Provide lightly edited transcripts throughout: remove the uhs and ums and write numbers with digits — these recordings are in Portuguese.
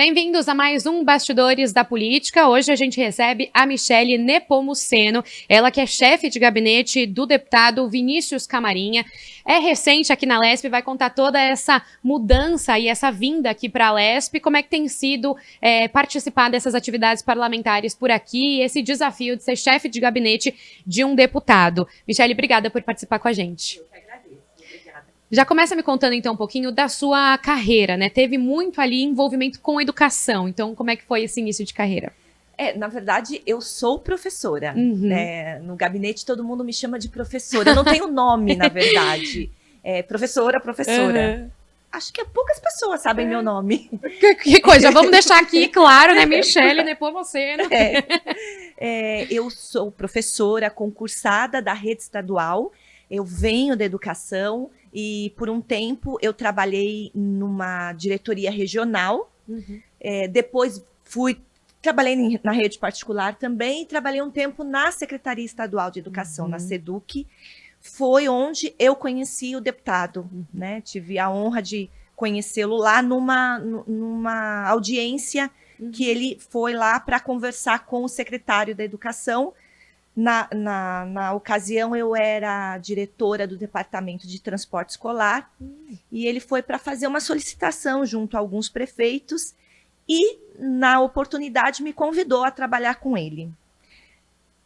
Bem-vindos a mais um Bastidores da Política. Hoje a gente recebe a Michele Nepomuceno, ela que é chefe de gabinete do deputado Vinícius Camarinha. É recente aqui na Lesp, vai contar toda essa mudança e essa vinda aqui para a Lesp, como é que tem sido participar dessas atividades parlamentares por aqui, esse desafio de ser chefe de gabinete de um deputado. Michele, obrigada por participar com a gente. Eu que agradeço. Obrigada. Já começa me contando então um pouquinho da sua carreira, né? Teve muito ali envolvimento com educação, então como é que foi esse início de carreira? Na verdade, eu sou professora. Uhum. No gabinete, todo mundo me chama de professora. Eu não tenho nome, na verdade. Professora. Uhum. Acho que poucas pessoas sabem meu nome. Que coisa, vamos deixar aqui claro, né? Michele Nepomuceno. Eu sou professora concursada da rede estadual. Eu venho da educação e, por um tempo, eu trabalhei numa diretoria regional. Uhum. Depois trabalhei na rede particular também e trabalhei um tempo na Secretaria Estadual de Educação, na SEDUC. Foi onde eu conheci o deputado, né? Tive a honra de conhecê-lo lá numa audiência que ele foi lá para conversar com o secretário da Educação. Na ocasião, eu era diretora do Departamento de Transporte Escolar e ele foi para fazer uma solicitação junto a alguns prefeitos e, na oportunidade, me convidou a trabalhar com ele.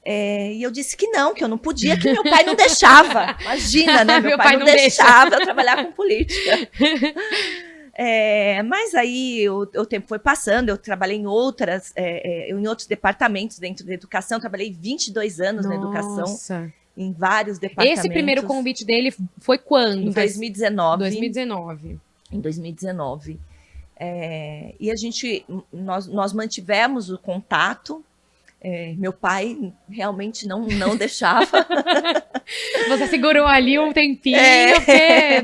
E eu disse que eu não podia, que meu pai não deixava. Imagina, né? Meu pai não deixava eu trabalhar com política. Mas aí o tempo foi passando, eu trabalhei em outros departamentos dentro da educação, trabalhei 22 anos na educação, em vários departamentos. Esse primeiro convite dele foi quando? Em 2019. 2019. Em 2019. E nós mantivemos o contato. Meu pai realmente não deixava. Você segurou ali um tempinho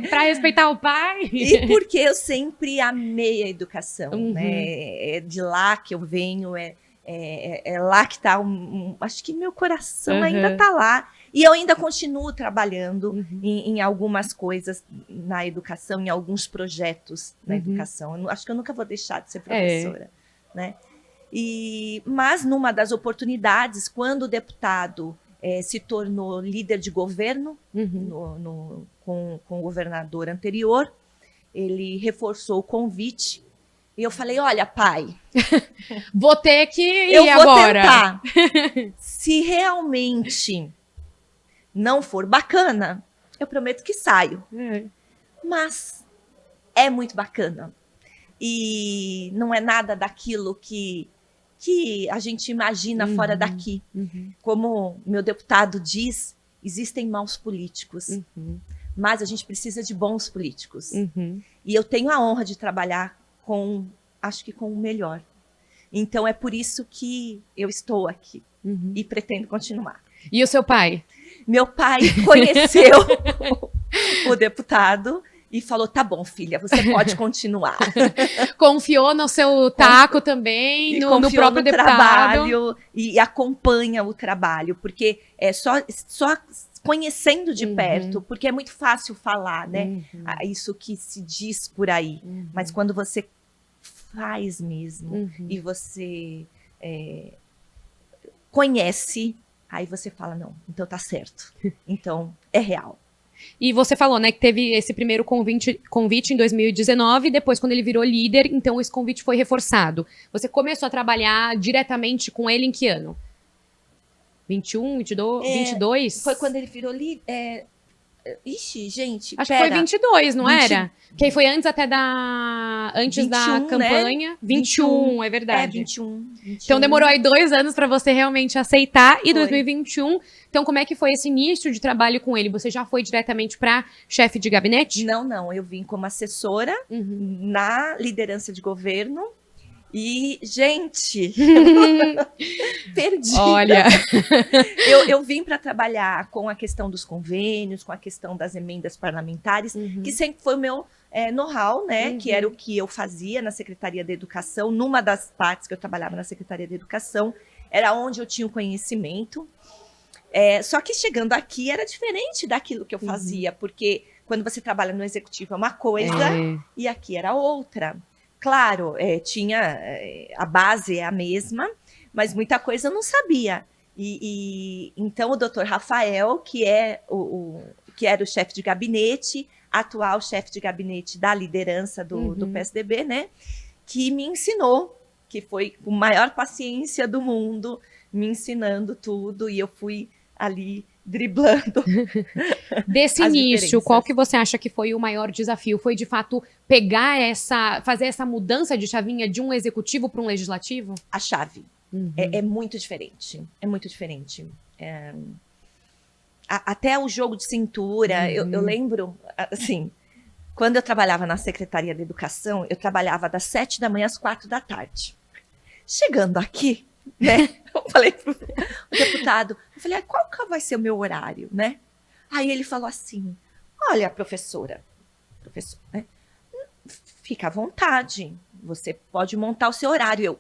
para respeitar o pai? E porque eu sempre amei a educação, né? É de lá que eu venho, é lá que está, acho que meu coração ainda está lá. E eu ainda continuo trabalhando em algumas coisas na educação, em alguns projetos na educação. Acho que eu nunca vou deixar de ser professora, né? Mas numa das oportunidades, quando o deputado se tornou líder de governo com o governador anterior, ele reforçou o convite e eu falei, olha, pai, vou ter que ir eu vou agora. Tentar. Se realmente não for bacana, eu prometo que saio. Mas é muito bacana. E não é nada daquilo que a gente imagina fora daqui. Como meu deputado diz, existem maus políticos, mas a gente precisa de bons políticos. E eu tenho a honra de trabalhar acho que com o melhor. Então é por isso que eu estou aqui e pretendo continuar. E o seu pai? Meu pai conheceu o deputado e falou, tá bom, filha, você pode continuar. Confiou no seu taco também, no próprio deputado. Trabalho e acompanha o trabalho, porque só conhecendo de perto, porque é muito fácil falar, né? Isso que se diz por aí. Mas quando você faz mesmo e você conhece, aí você fala, não, então tá certo. Então é real. E você falou, né, que teve esse primeiro convite em 2019, depois quando ele virou líder, então esse convite foi reforçado. Você começou a trabalhar diretamente com ele em que ano? 21, 22? Foi quando ele virou líder. Ixi, gente, acho que foi 22, não era? Que aí foi antes até antes 21, da campanha. Né? 21, é verdade. 21. Então demorou aí 2 anos para você realmente aceitar. E 2021, então como é que foi esse início de trabalho com ele? Você já foi diretamente para chefe de gabinete? Não. Eu vim como assessora na liderança de governo. E, gente, perdi. Olha, eu vim para trabalhar com a questão dos convênios, com a questão das emendas parlamentares, que sempre foi o meu know-how, né? Que era o que eu fazia na Secretaria da Educação. Numa das partes que eu trabalhava na Secretaria da Educação, era onde eu tinha o conhecimento. Só que chegando aqui era diferente daquilo que eu fazia, porque quando você trabalha no executivo é uma coisa e aqui era outra. Claro, a base é a mesma, mas muita coisa eu não sabia. Então o doutor Rafael, que era o chefe de gabinete, atual chefe de gabinete da liderança do PSDB, né? Que me ensinou, que foi com a maior paciência do mundo, me ensinando tudo, e eu fui ali driblando. Desse início, qual que você acha que foi o maior desafio? Foi, de fato, fazer essa mudança de chavinha de um executivo para um legislativo? A chave. É muito diferente. É muito diferente. Até o jogo de cintura, eu lembro, assim, quando eu trabalhava na Secretaria de Educação, eu trabalhava das 7 da manhã às 4 da tarde. Chegando aqui, né, eu falei pro deputado, qual que vai ser o meu horário, né? Aí ele falou assim, olha, professora, né, fica à vontade, você pode montar o seu horário.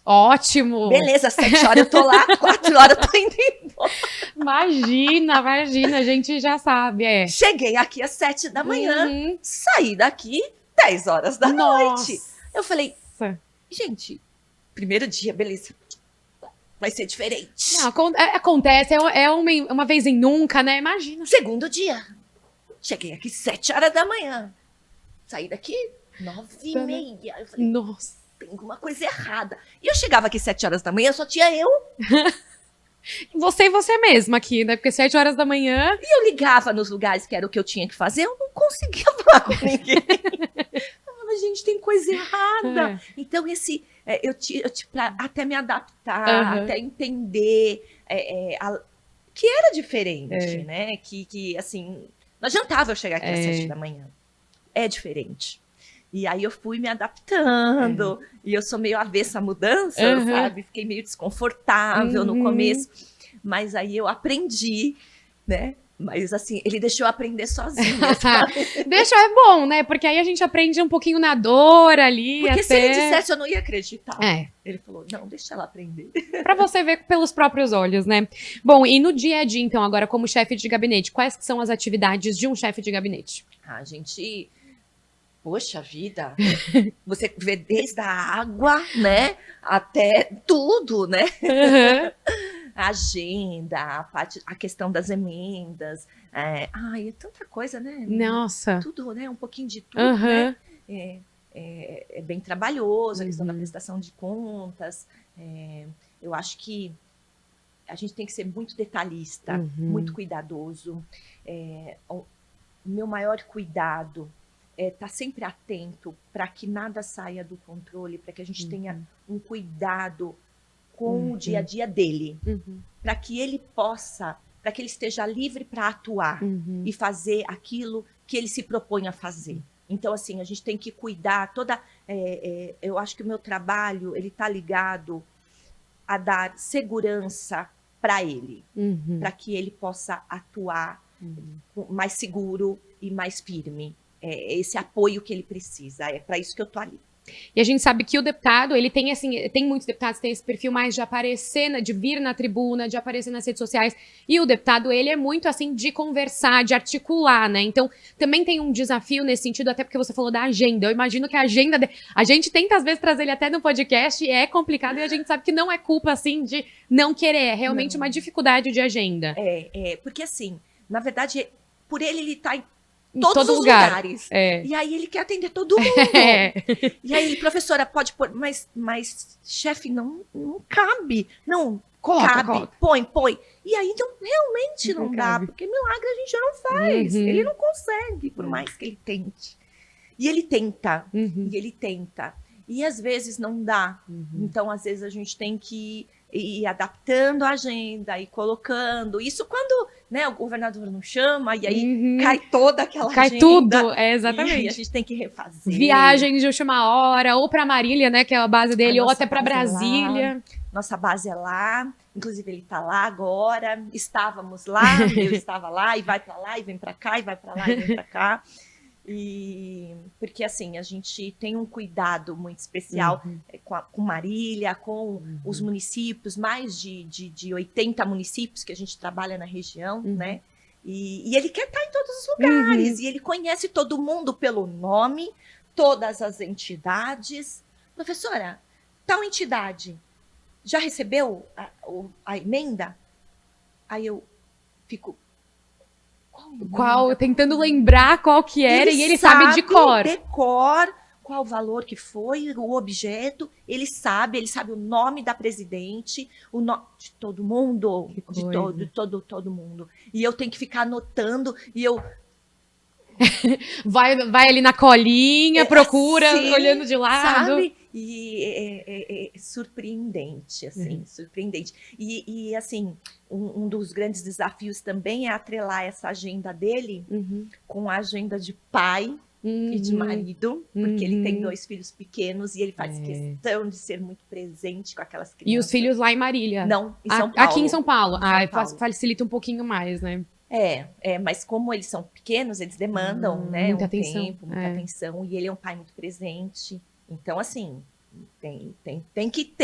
Ótimo! Beleza, 7 horas eu tô lá, 4 horas eu tô indo embora. Imagina, a gente já sabe, Cheguei aqui às 7 da manhã, saí daqui 10 horas da noite. Eu falei, gente, primeiro dia, beleza, vai ser diferente. Não, acontece, uma vez em nunca, né? Imagina. Segundo dia, cheguei aqui 7 horas da manhã, saí daqui 9h30. Eu falei, nossa, tem alguma coisa errada. E eu chegava aqui 7 horas da manhã, só tinha eu. Você e você mesma aqui, né? Porque 7 horas da manhã... E eu ligava nos lugares que era o que eu tinha que fazer, eu não conseguia falar com ninguém. Eu falava, gente, tem coisa errada. Então, pra até me adaptar, até entender que era diferente, né? Que, assim, não adiantava eu chegar aqui às 7 da manhã. É diferente. E aí eu fui me adaptando, e eu sou meio avessa à mudança, sabe? Fiquei meio desconfortável no começo, mas aí eu aprendi, né? Mas assim, ele deixou eu aprender sozinha. Deixou, é bom, né? Porque aí a gente aprende um pouquinho na dor ali. Porque se ele dissesse, eu não ia acreditar. Ele falou, não, deixa ela aprender. Pra você ver pelos próprios olhos, né? Bom, e no dia a dia, então, agora como chefe de gabinete, quais que são as atividades de um chefe de gabinete? A gente... Poxa vida, você vê desde a água, né, até tudo, né? A agenda, a questão das emendas, é tanta coisa, né? Nossa. Tudo, né? Um pouquinho de tudo, né? É bem trabalhoso, a questão da prestação de contas. Eu acho que a gente tem que ser muito detalhista, muito cuidadoso. O meu maior cuidado tá sempre atento para que nada saia do controle, para que a gente tenha um cuidado com o dia a dia dele, para que ele esteja livre para atuar e fazer aquilo que ele se propõe a fazer. Então, assim, a gente tem que cuidar eu acho que o meu trabalho, ele tá ligado a dar segurança para ele, para que ele possa atuar mais seguro e mais firme. Esse apoio que ele precisa, é para isso que eu tô ali. E a gente sabe que o deputado, ele tem assim, tem muitos deputados que têm esse perfil mais de aparecer, de vir na tribuna, de aparecer nas redes sociais, e o deputado, ele é muito assim de conversar, de articular, né? Então, também tem um desafio nesse sentido, até porque você falou da agenda. Eu imagino que a gente tenta às vezes trazer ele até no podcast, e é complicado, e a gente sabe que não é culpa assim de não querer, é realmente uma dificuldade de agenda. Porque assim, na verdade, por ele tá em todos os lugares. E aí ele quer atender todo mundo. E aí, professora, pode pôr, mas chefe, não cabe. Não, coloca. Põe. E aí, então, realmente não dá, porque milagre a gente já não faz. Ele não consegue, por mais que ele tente. E ele tenta, e às vezes não dá. Então, às vezes, a gente tem que ir adaptando a agenda e colocando. Isso quando, né, o governador não chama, e aí cai toda aquela agenda. Cai tudo, exatamente. E a gente tem que refazer. Viagem de última hora, ou para Marília, né, que é a base dele, ou até para Brasília. Nossa base é lá, inclusive ele está lá agora. Estávamos lá, eu estava lá, e vai para lá, e vem para cá, e vai para lá, e vem para cá. Porque assim, a gente tem um cuidado muito especial com Marília, com os municípios, mais de 80 municípios que a gente trabalha na região, né? E ele quer estar em todos os lugares, e ele conhece todo mundo pelo nome, todas as entidades. Professora, tal entidade já recebeu a emenda? Aí eu fico... Tentando lembrar qual que era, e ele sabe de cor. Qual o valor que foi, o objeto, ele sabe o nome da presidente, o nome de todo mundo, de todo mundo. E eu tenho que ficar anotando, e eu... vai ali na colinha, procura, assim, olhando de lado. Sabe? E é surpreendente, assim, surpreendente. E assim, um dos grandes desafios também é atrelar essa agenda dele com a agenda de pai e de marido, porque ele tem 2 filhos pequenos e ele faz questão de ser muito presente com aquelas crianças. E os filhos lá em Marília? Não, em São Paulo. Aqui em São Paulo. Facilita um pouquinho mais, né? Mas como eles são pequenos, eles demandam, né, muita um atenção. tempo, muita atenção, e ele é um pai muito presente. Então, assim, tem que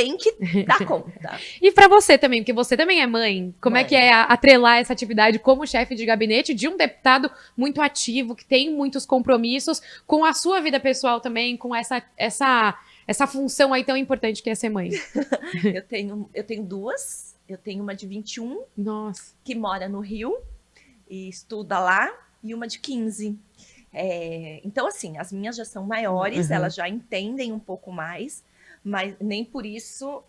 dar conta. E pra você também, porque você também é mãe. Como é que é atrelar essa atividade como chefe de gabinete de um deputado muito ativo, que tem muitos compromissos, com a sua vida pessoal também, com essa função aí tão importante que é ser mãe? Eu tenho 2. Eu tenho uma de 21, Nossa, que mora no Rio e estuda lá, e uma de 15. Então, assim, as minhas já são maiores, elas já entendem um pouco mais, mas nem por isso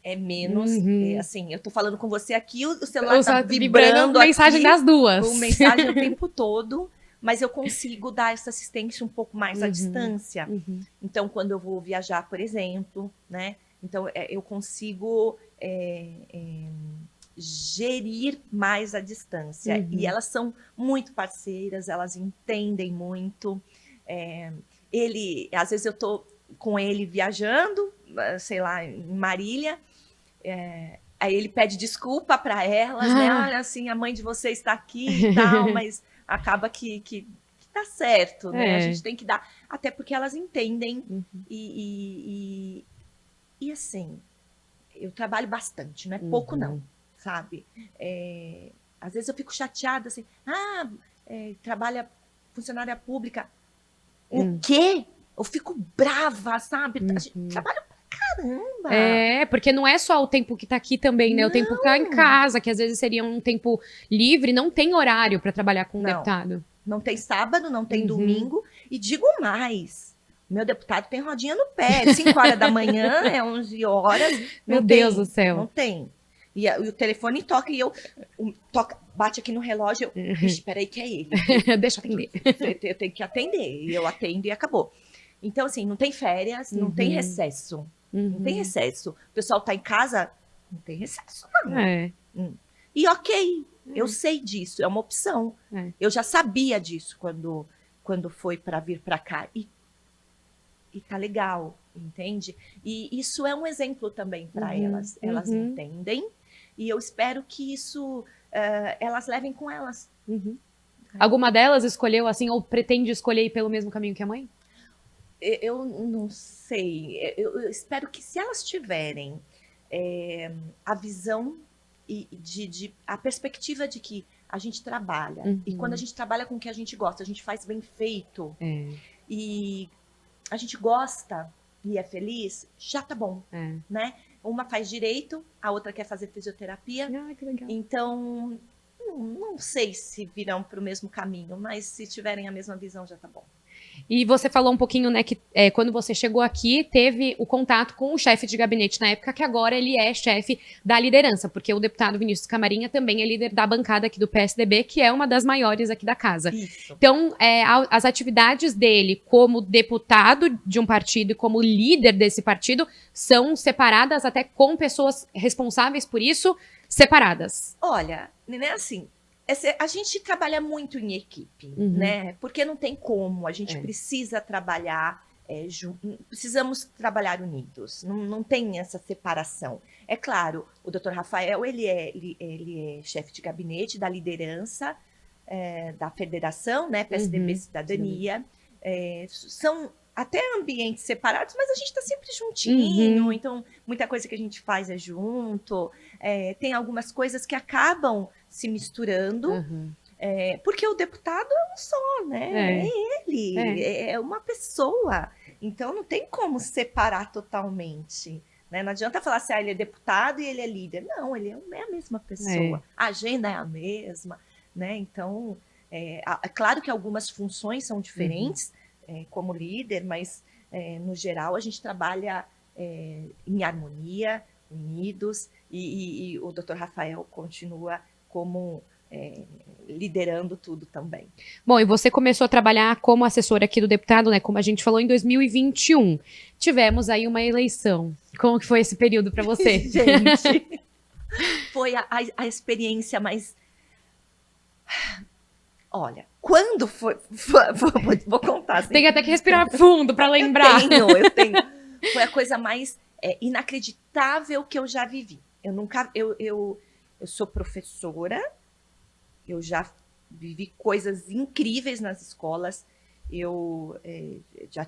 é menos. Assim, eu tô falando com você aqui, o celular tá vibrando mensagem aqui, das duas. com mensagem o tempo todo, mas eu consigo dar essa assistência um pouco mais à distância. Então, quando eu vou viajar, por exemplo, né? Então, eu consigo gerir mais a distância. E elas são muito parceiras, elas entendem muito. Às vezes eu tô com ele viajando, sei lá, em Marília, aí ele pede desculpa para elas, né? Olha, assim, a mãe de você está aqui e tal, mas acaba que dá certo, né? A gente tem que dar, até porque elas entendem. E assim, eu trabalho bastante, não é pouco não, sabe? Às vezes eu fico chateada assim, trabalha funcionária pública. O quê? Eu fico brava, sabe? A gente trabalha pra caramba. Porque não é só o tempo que tá aqui também, né? O tempo que tá em casa, que às vezes seria um tempo livre, não tem horário para trabalhar com um deputado. Não tem sábado, não tem domingo. E digo mais, meu deputado tem rodinha no pé. 5 horas da manhã, 11 horas. Meu Deus do céu. Não tem. E o telefone toca e bate aqui no relógio. Vixe, peraí que é ele. Deixa eu atender. Eu tenho que atender. E eu atendo e acabou. Então, assim, não tem férias, não tem recesso. Não tem recesso. O pessoal tá em casa, não tem recesso, não. E ok, eu sei disso, é uma opção. Eu já sabia disso quando foi para vir para cá. E tá legal, entende? E isso é um exemplo também para elas. Elas entendem. E eu espero que isso elas levem com elas. Alguma delas escolheu assim, ou pretende escolher ir pelo mesmo caminho que a mãe? Eu não sei. Eu espero que se elas tiverem a visão e a perspectiva de que a gente trabalha. E quando a gente trabalha com o que a gente gosta, a gente faz bem feito. E a gente gosta e é feliz, já tá bom, né? Uma faz direito, a outra quer fazer fisioterapia. Que legal. Então, não sei se virão para o mesmo caminho, mas se tiverem a mesma visão, já tá bom. E você falou um pouquinho, né, que quando você chegou aqui, teve o contato com o chefe de gabinete na época, que agora ele é chefe da liderança, porque o deputado Vinícius Camarinha também é líder da bancada aqui do PSDB, que é uma das maiores aqui da casa. Isso. Então, as atividades dele como deputado de um partido e como líder desse partido são separadas, até com pessoas responsáveis por isso, separadas. Olha, né, assim, a gente trabalha muito em equipe, né? Porque não tem como, a gente precisa trabalhar precisamos trabalhar unidos, não tem essa separação. É claro, o Dr. Rafael, ele é chefe de gabinete da liderança da federação, né? PSDB Cidadania, são até ambientes separados, mas a gente está sempre juntinho, então muita coisa que a gente faz é junto, tem algumas coisas que acabam se misturando, Porque o deputado é um só, né? É ele, é uma pessoa. Então não tem como separar totalmente. Né? Não adianta falar assim, ele é deputado e ele é líder. Não, ele é a mesma pessoa. A agenda é a mesma. Né? Então, é claro que algumas funções são diferentes, como líder, mas no geral a gente trabalha em harmonia, unidos, e o Dr. Rafael continua como liderando tudo também. Bom, e você começou a trabalhar como assessora aqui do deputado, né? Como a gente falou, em 2021. Tivemos aí uma eleição. Como que foi esse período para você? Gente, foi a experiência mais... Olha, quando foi... Vou contar. Assim. Tem até que respirar fundo para lembrar. Eu tenho. Foi a coisa mais inacreditável que eu já vivi. Eu sou professora, eu já vivi coisas incríveis nas escolas, eu já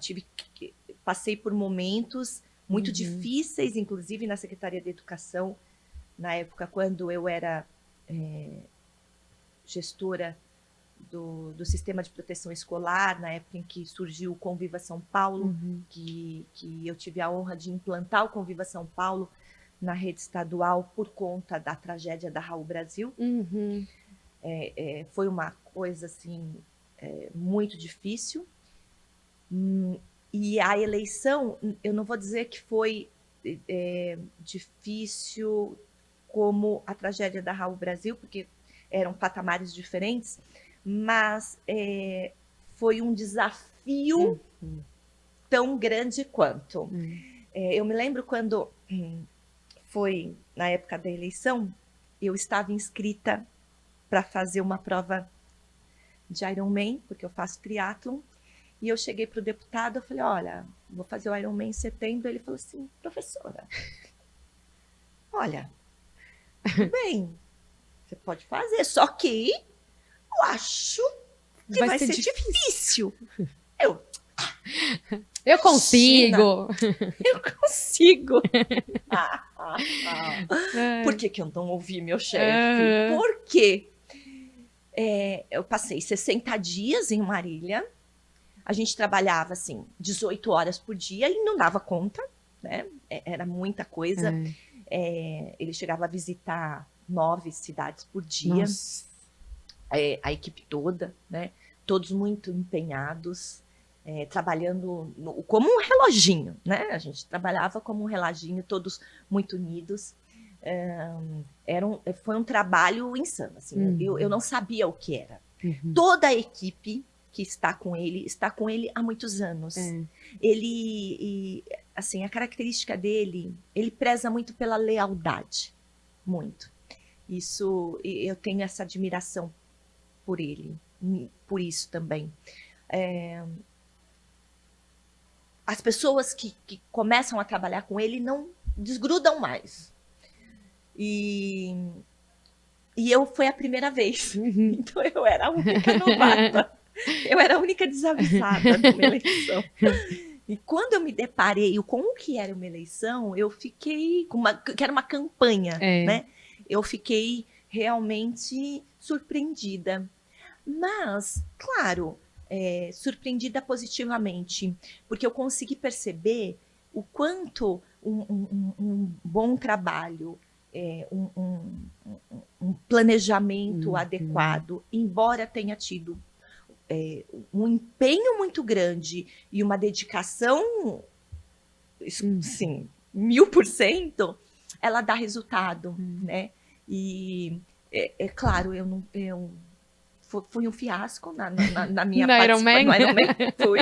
passei por momentos muito difíceis, inclusive na Secretaria de Educação, na época quando eu era gestora do Sistema de Proteção Escolar, na época em que surgiu o Conviva São Paulo, que eu tive a honra de implantar o Conviva São Paulo na rede estadual por conta da tragédia da Raul Brasil. Foi uma coisa assim muito difícil. E a eleição, eu não vou dizer que foi difícil como a tragédia da Raul Brasil, porque eram patamares diferentes, mas foi um desafio tão grande quanto. Eu me lembro quando foi na época da eleição, eu estava inscrita para fazer uma prova de Ironman, porque eu faço triatlon, e eu cheguei para o deputado, eu falei, olha, vou fazer o Ironman em setembro. Ele falou assim, professora, olha, tudo bem, você pode fazer, só que eu acho que vai ser difícil. Eu consigo. Eu consigo. Por que eu não ouvi meu chefe? Por quê? Eu passei 60 dias em Marília. A gente trabalhava, assim, 18 horas por dia e não dava conta, né? Era muita coisa. Ele chegava a visitar 9 cidades por dia. A equipe toda, né? Todos muito empenhados, trabalhando como um reloginho, né? A gente trabalhava como um reloginho, todos muito unidos. Foi um trabalho insano, assim. Eu não sabia o que era. Toda a equipe que está com ele há muitos anos. Ele, assim, a característica dele, ele preza muito pela lealdade, muito. Isso, eu tenho essa admiração por ele, por isso também. As pessoas que começam a trabalhar com ele não desgrudam mais. E foi a primeira vez. Então eu era a única novata. Eu era a única desavisada numa eleição. E quando eu me deparei com o que era uma eleição, eu fiquei que era uma campanha, né? Eu fiquei realmente surpreendida. Mas, claro, surpreendida positivamente, porque eu consegui perceber o quanto um bom trabalho, um planejamento adequado, embora tenha tido um empenho muito grande e uma dedicação, sim, 1000%, ela dá resultado, né? E claro, foi um fiasco na minha participação no Ironman. Fui.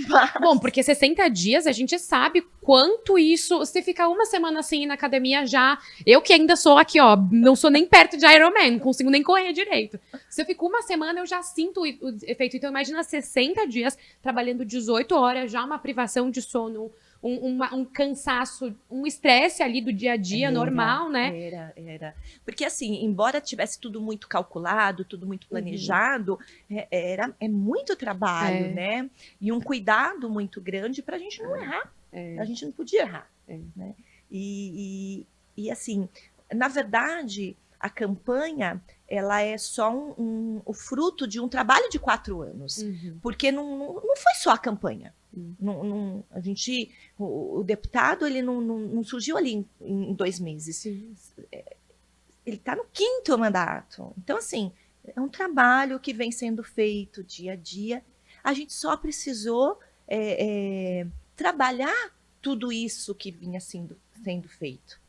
Mas... Bom, porque 60 dias a gente sabe quanto isso... Você fica uma semana assim na academia já... Eu que ainda sou aqui, ó, não sou nem perto de Ironman, não consigo nem correr direito. Se eu fico uma semana, eu já sinto o efeito. Então imagina 60 dias trabalhando 18 horas, já uma privação de sono, um cansaço, um estresse ali do dia a dia normal, né? Era. Porque assim, embora tivesse tudo muito calculado, tudo muito planejado, é muito trabalho, né? E um cuidado muito grande para a gente não errar. A gente não podia errar. Né? E assim, na verdade, a campanha, ela é só o fruto de um trabalho de 4 anos. Porque não foi só a campanha. A gente, o deputado, ele não surgiu ali em 2 meses. Ele está no 5º mandato. Então, assim, é um trabalho que vem sendo feito dia a dia. A gente só precisou trabalhar tudo isso que vinha sendo feito.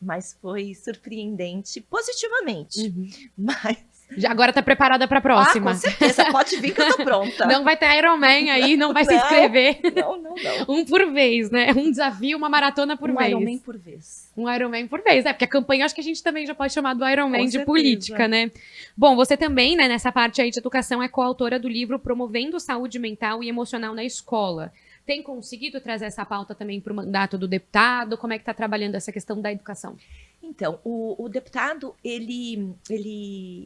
Mas foi surpreendente, positivamente. Mas Já agora tá preparada para a próxima. com certeza, pode vir que eu tô pronta. Não vai ter Iron Man aí, não vai se inscrever. Não. Um por vez, né? Um desafio, uma maratona por vez. Um Iron Man por vez. Um Iron Man por vez, porque a campanha acho que a gente também já pode chamar do Iron Man de política, né? Bom, você também, né, nessa parte aí de educação, é coautora do livro Promovendo Saúde Mental e Emocional na Escola. Tem conseguido trazer essa pauta também para o mandato do deputado? Como é que está trabalhando essa questão da educação? Então, o deputado,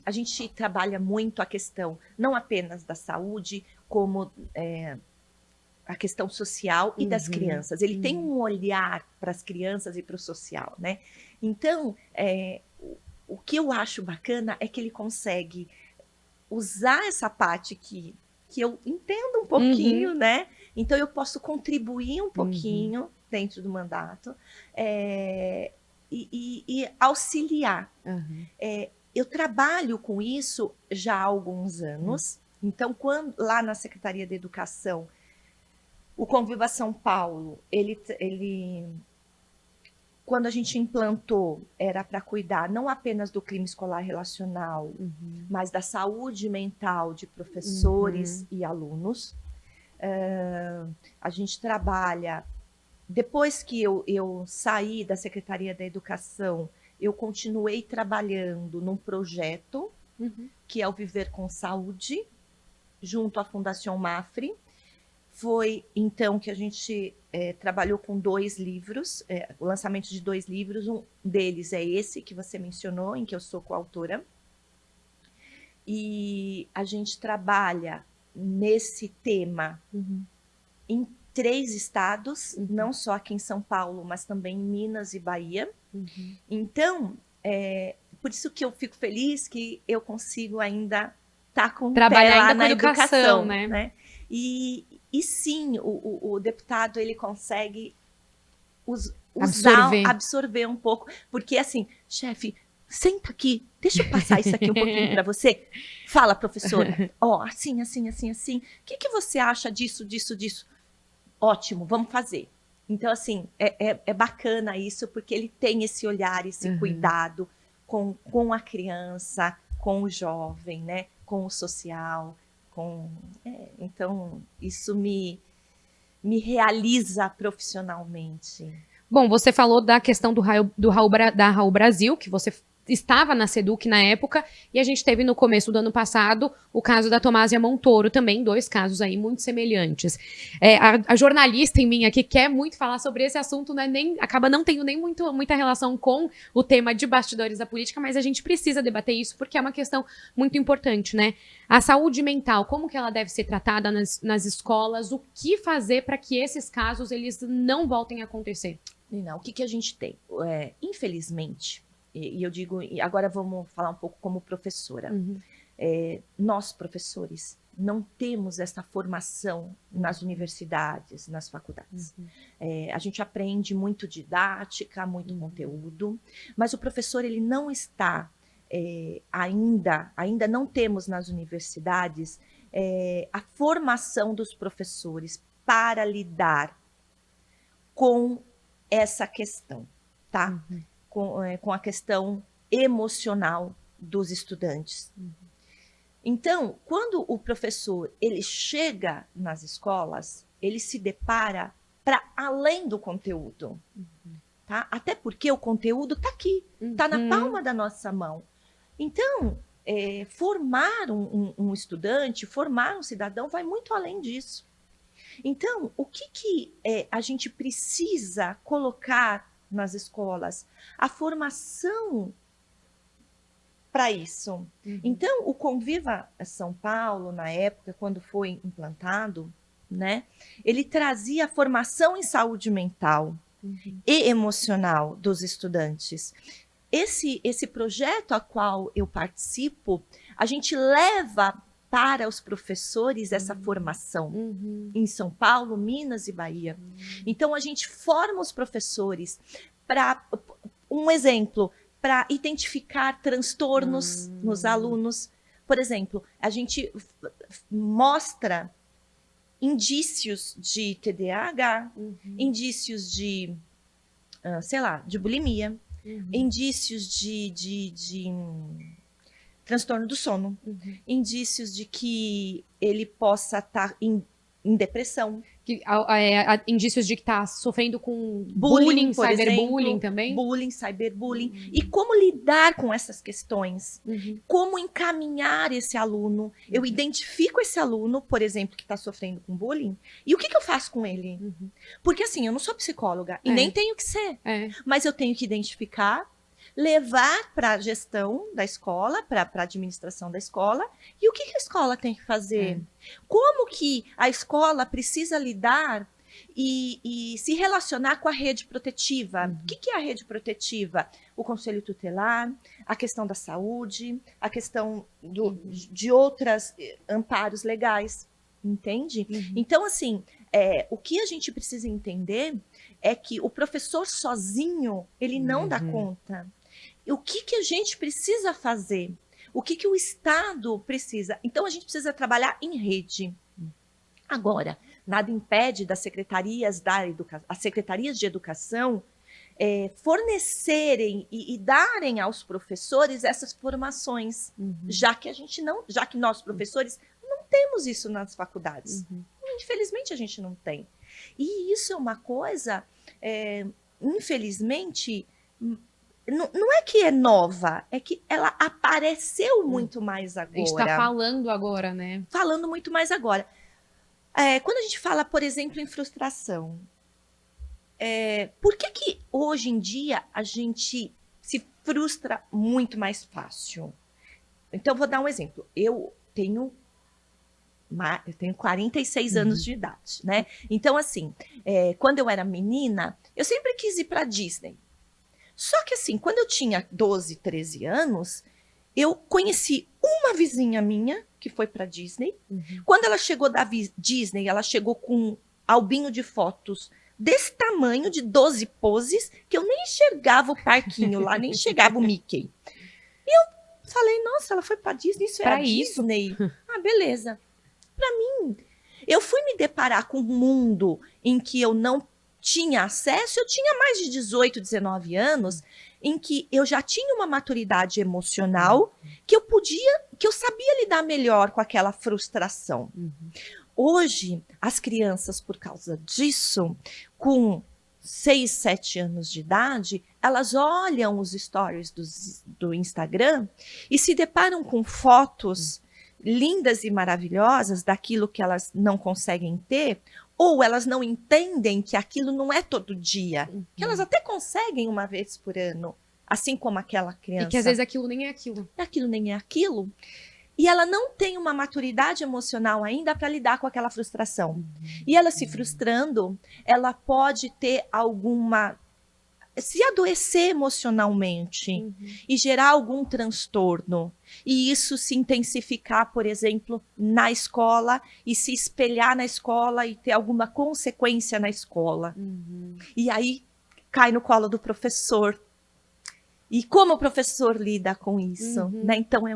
a gente trabalha muito a questão não apenas da saúde, como a questão social e das crianças. Ele tem um olhar para as crianças e para o social, né? Então, o que eu acho bacana é que ele consegue usar essa parte que eu entendo um pouquinho, né? Então, eu posso contribuir um pouquinho dentro do mandato e auxiliar. Eu trabalho com isso já há alguns anos. Então, lá na Secretaria de Educação, o Conviva São Paulo, quando a gente implantou, era para cuidar não apenas do crime escolar relacional, mas da saúde mental de professores e alunos. A gente trabalha, depois que eu saí da Secretaria da Educação, eu continuei trabalhando num projeto, que é o Viver com Saúde, junto à Fundação Mafre. Foi, então, que a gente trabalhou com 2 livros, o lançamento de 2 livros. Um deles é esse que você mencionou, em que eu sou coautora. E a gente trabalha nesse tema em 3 estados, não só aqui em São Paulo, mas também em Minas e Bahia. Então, por isso que eu fico feliz que eu consigo ainda estar com trabalhar ainda na com educação, né? E sim, o deputado, ele consegue absorver um pouco, porque assim, chefe, senta aqui, deixa eu passar isso aqui um pouquinho para você. Fala, professora, assim. O que você acha disso? Ótimo, vamos fazer. Então, assim, é bacana isso, porque ele tem esse olhar, esse cuidado com a criança, com o jovem, né? Com o social. Então, isso me realiza profissionalmente. Bom, você falou da questão da Raul Brasil, que você estava na SEDUC na época, e a gente teve no começo do ano passado o caso da Tomásia Montoro, também 2 casos aí muito semelhantes. A jornalista em mim aqui quer muito falar sobre esse assunto, né? Acaba não tendo nem muita relação com o tema de bastidores da política, mas a gente precisa debater isso porque é uma questão muito importante, né? A saúde mental, como que ela deve ser tratada nas escolas, o que fazer para que esses casos eles não voltem a acontecer? Não, o que a gente tem? Infelizmente, e eu digo, agora vamos falar um pouco como professora. Nós, professores, não temos essa formação nas universidades, nas faculdades. A gente aprende muito didática, muito conteúdo, mas o professor, ele não está ainda não temos nas universidades a formação dos professores para lidar com essa questão, tá? Com a questão emocional dos estudantes. Então, quando o professor ele chega nas escolas, ele se depara para além do conteúdo, tá? Até porque o conteúdo está aqui, está na palma da nossa mão. Então, formar um estudante, formar um cidadão vai muito além disso. Então, o que a gente precisa colocar nas escolas? A formação para isso. Então, o Conviva São Paulo, na época, quando foi implantado, né, ele trazia a formação em saúde mental e emocional dos estudantes. esse projeto a qual eu participo, a gente leva para os professores essa formação em São Paulo, Minas e Bahia. Então, a gente forma os professores para, um exemplo, para identificar transtornos nos alunos. Por exemplo, a gente mostra indícios de TDAH, indícios de, sei lá, de bulimia, indícios de transtorno do sono, indícios de que ele possa estar em depressão. Indícios de que está sofrendo com Bullying, por cyberbullying exemplo, também? Bullying, cyberbullying. E como lidar com essas questões? Como encaminhar esse aluno? Eu identifico esse aluno, por exemplo, que está sofrendo com bullying, e o que eu faço com ele? Porque assim, eu não sou psicóloga, e nem tenho que ser. Mas eu tenho que identificar, levar para a gestão da escola, para a administração da escola, e o que a escola tem que fazer? Como que a escola precisa lidar e se relacionar com a rede protetiva? O que é a rede protetiva? O conselho tutelar, a questão da saúde, a questão de outros amparos legais, entende? Então, assim, o que a gente precisa entender é que o professor sozinho, ele não dá conta. O que a gente precisa fazer? O que o Estado precisa? Então, a gente precisa trabalhar em rede. Agora, nada impede das secretarias as secretarias de educação fornecerem e darem aos professores essas formações, já que nós, professores, não temos isso nas faculdades. Infelizmente, a gente não tem. E isso é uma coisa, infelizmente, não é que é nova, é que ela apareceu muito mais agora. A gente está falando agora, né? Falando muito mais agora. Quando a gente fala, por exemplo, em frustração, por que hoje em dia a gente se frustra muito mais fácil? Então, vou dar um exemplo. Eu tenho 46 anos de idade, né? Então, assim, quando eu era menina, eu sempre quis ir para Disney. Só que assim, quando eu tinha 12, 13 anos, eu conheci uma vizinha minha que foi para Disney. Quando ela chegou da Disney, ela chegou com um albinho de fotos desse tamanho, de 12 poses, que eu nem enxergava o parquinho lá, nem chegava o Mickey. E eu falei, nossa, ela foi para Disney, isso é a Disney? Ah, beleza. Para mim, eu fui me deparar com um mundo em que eu não tinha acesso, eu tinha mais de 18, 19 anos, em que eu já tinha uma maturidade emocional que eu sabia lidar melhor com aquela frustração. Hoje, as crianças, por causa disso, com 6, 7 anos de idade, elas olham os stories do Instagram e se deparam com fotos lindas e maravilhosas daquilo que elas não conseguem ter, ou elas não entendem que aquilo não é todo dia, que elas até conseguem uma vez por ano, assim como aquela criança. E que às vezes aquilo nem é aquilo. Aquilo nem é aquilo. E ela não tem uma maturidade emocional ainda para lidar com aquela frustração. E ela se frustrando, ela pode ter se adoecer emocionalmente e gerar algum transtorno. E isso se intensificar, por exemplo, na escola e se espelhar na escola e ter alguma consequência na escola. E aí cai no colo do professor. E como o professor lida com isso? Né? Então é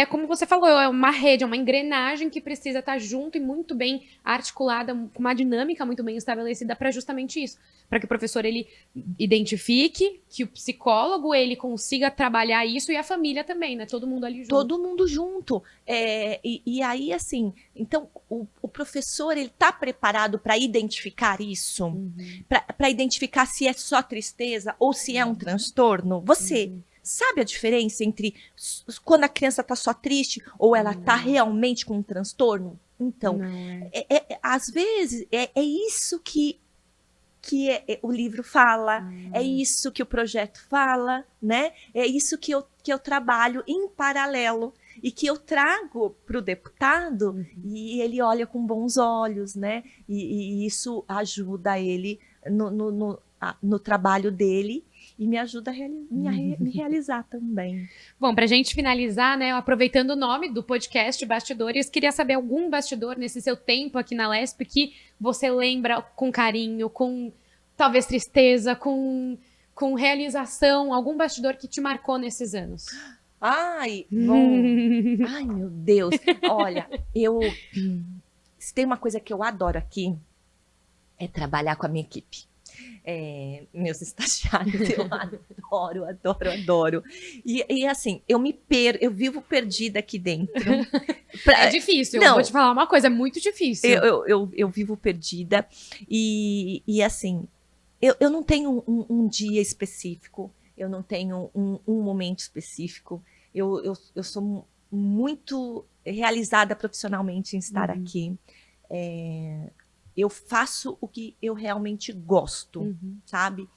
como você falou, é uma rede, é uma engrenagem que precisa estar junto e muito bem articulada, com uma dinâmica muito bem estabelecida para justamente isso. Para que o professor ele identifique, que o psicólogo ele consiga trabalhar isso e a família também, né? Todo mundo ali junto. Todo mundo junto. E aí, assim, então o professor ele está preparado para identificar isso? Para identificar se é só tristeza ou se é um transtorno? Você sabe a diferença entre quando a criança está só triste ou ela está realmente com um transtorno? Então, às vezes, é isso que o livro fala, é isso que o projeto fala, né? É isso que eu trabalho em paralelo e que eu trago para o deputado e ele olha com bons olhos, né? E isso ajuda ele no trabalho dele e me ajuda a me realizar também. Bom, pra gente finalizar, né, aproveitando o nome do podcast Bastidores, queria saber algum bastidor nesse seu tempo aqui na Lesp que você lembra com carinho, com talvez tristeza, com realização, algum bastidor que te marcou nesses anos? Ai, bom. Ai, meu Deus. Olha, se tem uma coisa que eu adoro aqui, é trabalhar com a minha equipe. Meus estagiários, eu adoro. E assim, eu vivo perdida aqui dentro. É difícil, eu vou te falar uma coisa, é muito difícil. Eu vivo perdida e assim, eu não tenho um dia específico, eu não tenho um momento específico. Eu sou muito realizada profissionalmente em estar aqui. Eu faço o que eu realmente gosto, sabe?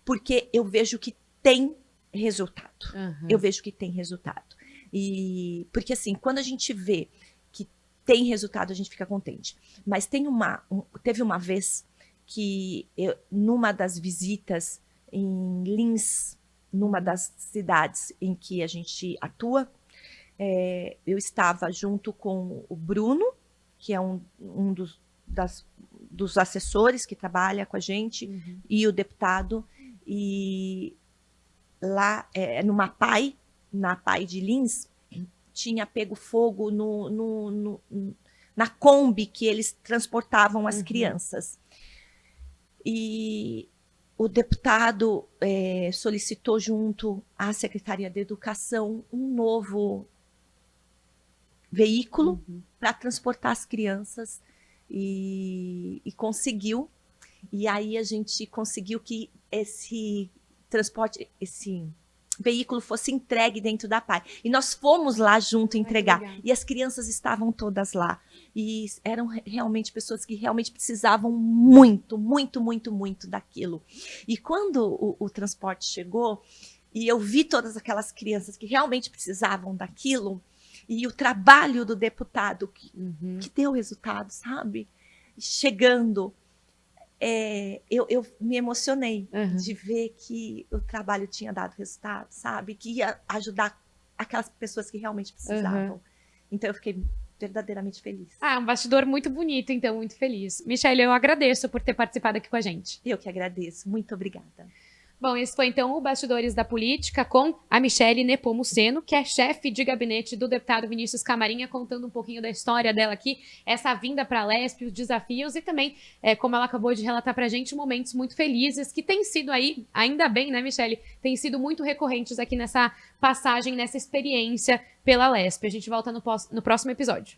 Porque eu vejo que tem resultado. Eu vejo que tem resultado. E porque assim, quando a gente vê que tem resultado, a gente fica contente. Mas teve uma vez que numa das visitas em Lins, numa das cidades em que a gente atua, eu estava junto com o Bruno, que é um dos assessores que trabalha com a gente, e o deputado, e lá na PAI de Lins, tinha pego fogo na Kombi que eles transportavam as crianças. E o deputado solicitou junto à Secretaria de Educação um novo veículo para transportar as crianças e conseguiu. E aí a gente conseguiu que esse transporte, esse veículo fosse entregue dentro da PAI. E nós fomos lá junto entregar. E as crianças estavam todas lá. E eram realmente pessoas que realmente precisavam muito, muito, muito, muito daquilo. E quando o transporte chegou, e eu vi todas aquelas crianças que realmente precisavam daquilo, e o trabalho do deputado que deu resultado, sabe? Chegando, eu me emocionei de ver que o trabalho tinha dado resultado, sabe? Que ia ajudar aquelas pessoas que realmente precisavam. Então eu fiquei verdadeiramente feliz. É um bastidor muito bonito, então, muito feliz. Michelle, eu agradeço por ter participado aqui com a gente. Eu que agradeço. Muito obrigada. Bom, esse foi então o Bastidores da Política com a Michelle Nepomuceno, que é chefe de gabinete do deputado Vinícius Camarinha, contando um pouquinho da história dela aqui, essa vinda para a Lesp, os desafios e também, como ela acabou de relatar para a gente, momentos muito felizes que têm sido aí, ainda bem, né, Michelle, têm sido muito recorrentes aqui nessa passagem, nessa experiência pela Lesp. A gente volta no próximo episódio.